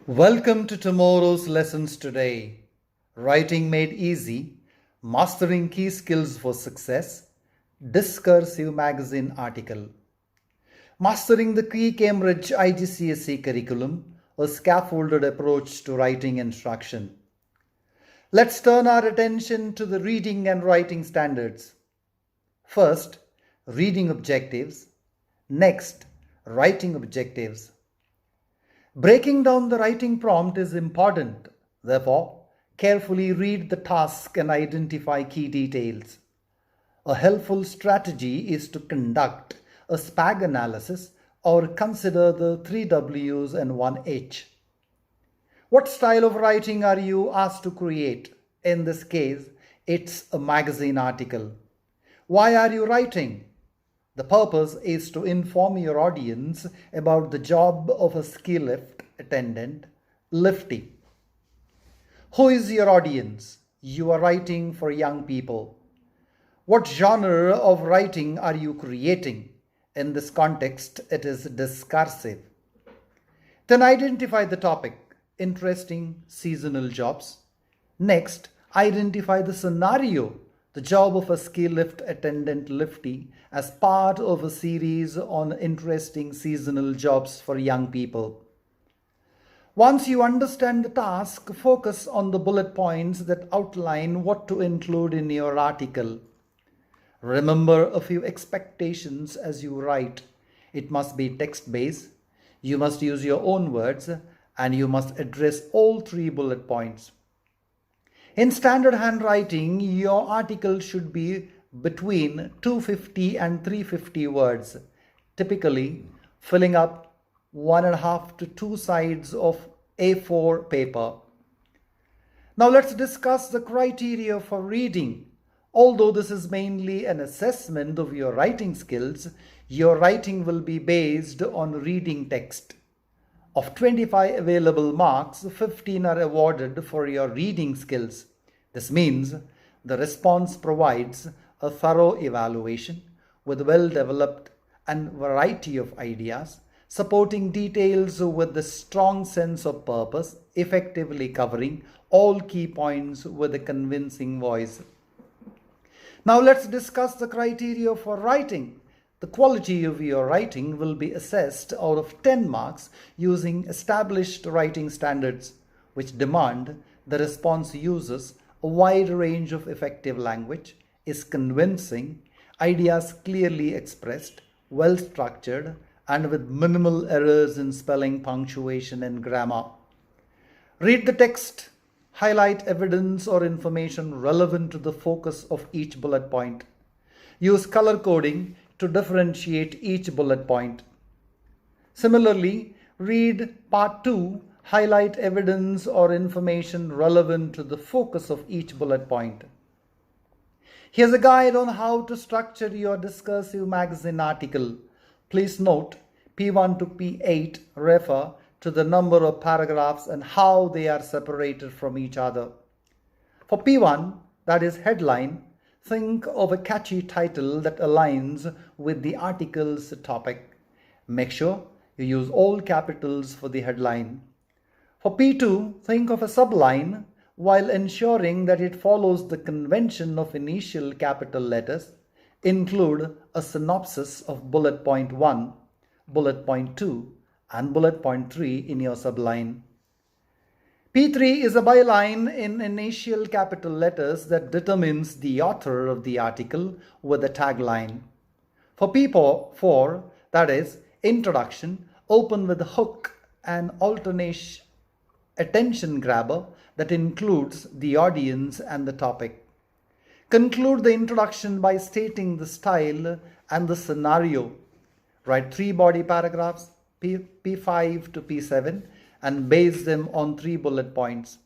Welcome to tomorrow's lessons today. Writing made easy, mastering key skills for success, Discursive magazine article. Mastering the key Cambridge IGCSE curriculum, a scaffolded approach to writing instruction. Let's turn our attention to the reading and writing standards. First, reading objectives. Next, writing objectives. Breaking down the writing prompt is important. Therefore, carefully read the task and identify key details. A helpful strategy is to conduct a SPAG analysis or consider the 3 W's and 1 H. What style of writing are you asked to create? In this case, it's a magazine article. Why are you writing? The purpose is to inform your audience about the job of a ski lift attendant, lifty. Who is your audience? You are writing for young people. What genre of writing are you creating? In this context, it is discursive. Then identify the topic, interesting seasonal jobs. Next, identify the scenario, the job of a ski lift attendant lifty, as part of a series on interesting seasonal jobs for young people. Once you understand the task, focus on the bullet points that outline what to include in your article. Remember a few expectations as you write. It must be text-based, you must use your own words, and you must address all 3 bullet points. In standard handwriting, your article should be between 250 and 350 words, typically filling up 1.5 to 2 sides of A4 paper. Now let's discuss the criteria for reading. Although this is mainly an assessment of your writing skills, your writing will be based on reading text. Of 25 available marks, 15 are awarded for your reading skills. This means the response provides a thorough evaluation with well-developed and variety of ideas, supporting details with a strong sense of purpose, effectively covering all key points with a convincing voice. Now let's discuss the criteria for writing. The quality of your writing will be assessed out of 10 marks using established writing standards, which demand the response uses a wide range of effective language, is convincing, ideas clearly expressed, well structured, and with minimal errors in spelling, punctuation, and grammar. Read the text, highlight evidence or information relevant to the focus of each bullet point. Use color coding to differentiate each bullet point. Similarly, read part 2, highlight evidence or information relevant to the focus of each bullet point. Here's a guide on how to structure your discursive magazine article. Please note, P1 to P8 refer to the number of paragraphs and how they are separated from each other. For P1, that is headline, think of a catchy title that aligns with the article's topic. Make sure you use all capitals for the headline. For P2, think of a subline while ensuring that it follows the convention of initial capital letters. Include a synopsis of bullet point 1, bullet point 2, and bullet point 3 in your subline. P3 is a byline in initial capital letters that determines the author of the article with a tagline. For P4, that is introduction, open with a hook and alternate attention grabber that includes the audience and the topic. Conclude the introduction by stating the style and the scenario. Write 3 body paragraphs, P5 to P7, and base them on 3 bullet points.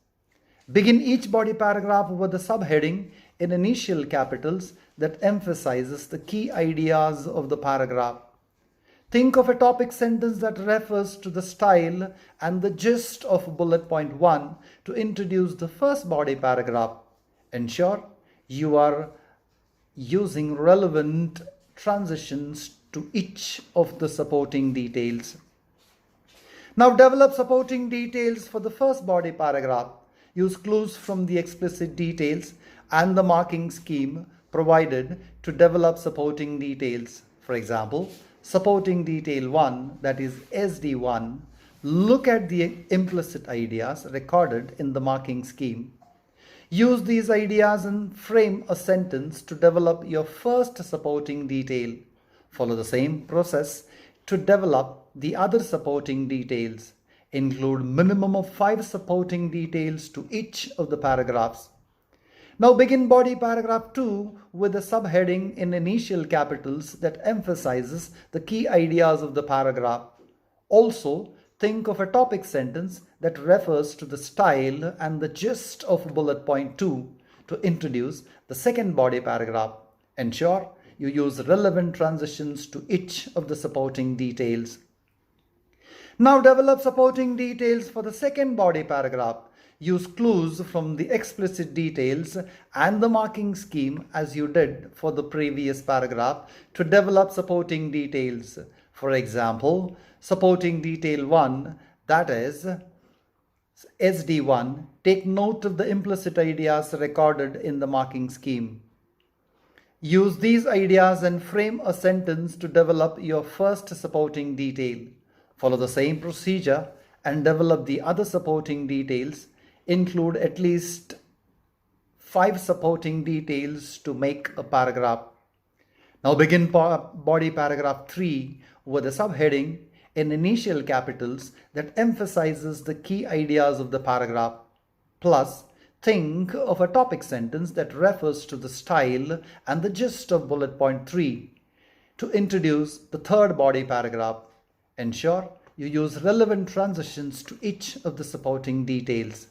Begin each body paragraph with a subheading in initial capitals that emphasizes the key ideas of the paragraph. Think of a topic sentence that refers to the style and the gist of bullet point 1 to introduce the first body paragraph. Ensure you are using relevant transitions to each of the supporting details. Now develop supporting details for the first body paragraph. Use clues from the explicit details and the marking scheme provided to develop supporting details. For example, supporting detail 1, that is SD1, look at the implicit ideas recorded in the marking scheme. Use these ideas and frame a sentence to develop your first supporting detail. Follow the same process to develop the other supporting details. Include minimum of 5 supporting details to each of the paragraphs. Now begin body paragraph 2 with a subheading in initial capitals that emphasizes the key ideas of the paragraph. Also, think of a topic sentence that refers to the style and the gist of bullet point 2 to introduce the second body paragraph. Ensure you use relevant transitions to each of the supporting details. Now develop supporting details for the second body paragraph. Use clues from the explicit details and the marking scheme as you did for the previous paragraph to develop supporting details. For example, supporting detail 1, that is SD1, take note of the implicit ideas recorded in the marking scheme. Use these ideas and frame a sentence to develop your first supporting detail. Follow the same procedure and develop the other supporting details. Include at least 5 supporting details to make a paragraph. Now begin body paragraph 3 with a subheading in initial capitals that emphasizes the key ideas of the paragraph. Plus, think of a topic sentence that refers to the style and the gist of bullet point 3 to introduce the third body paragraph. Ensure you use relevant transitions to each of the supporting details.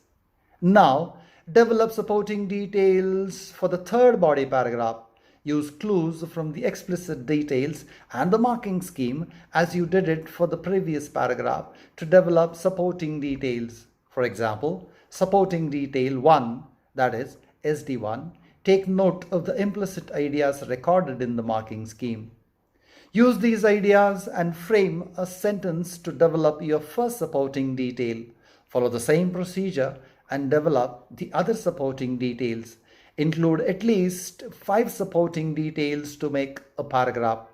Now, develop supporting details for the third body paragraph. Use clues from the explicit details and the marking scheme as you did it for the previous paragraph to develop supporting details. For example, supporting detail 1, that is SD1, take note of the implicit ideas recorded in the marking scheme. Use these ideas and frame a sentence to develop your first supporting detail. Follow the same procedure and develop the other supporting details. Include at least 5 supporting details to make a paragraph.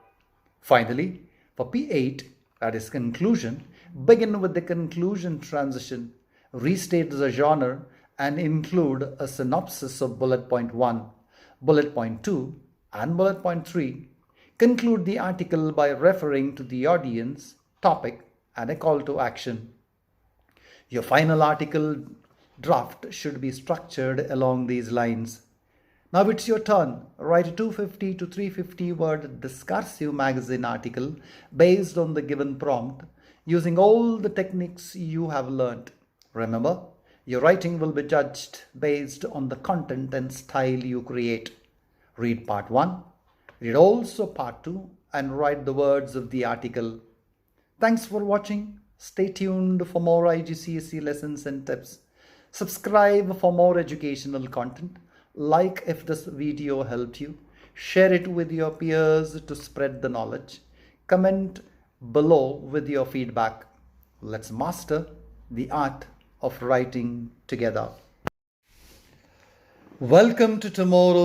Finally, for P8, that is conclusion, begin with the conclusion transition. Restate the genre and include a synopsis of bullet point 1, bullet point 2, and bullet point 3. Conclude the article by referring to the audience, topic, and a call to action. Your final article draft should be structured along these lines. Now it's your turn. Write a 250 to 350 word discursive magazine article based on the given prompt using all the techniques you have learned. Remember, your writing will be judged based on the content and style you create. Read part 1, read also part 2 and write the words of the article. Thanks for watching. Stay tuned for more IGCSE lessons and tips. Subscribe for more educational content. Like if this video helped you. Share it with your peers to spread the knowledge. Comment below with your feedback. Let's master the art of writing together. Welcome to tomorrow.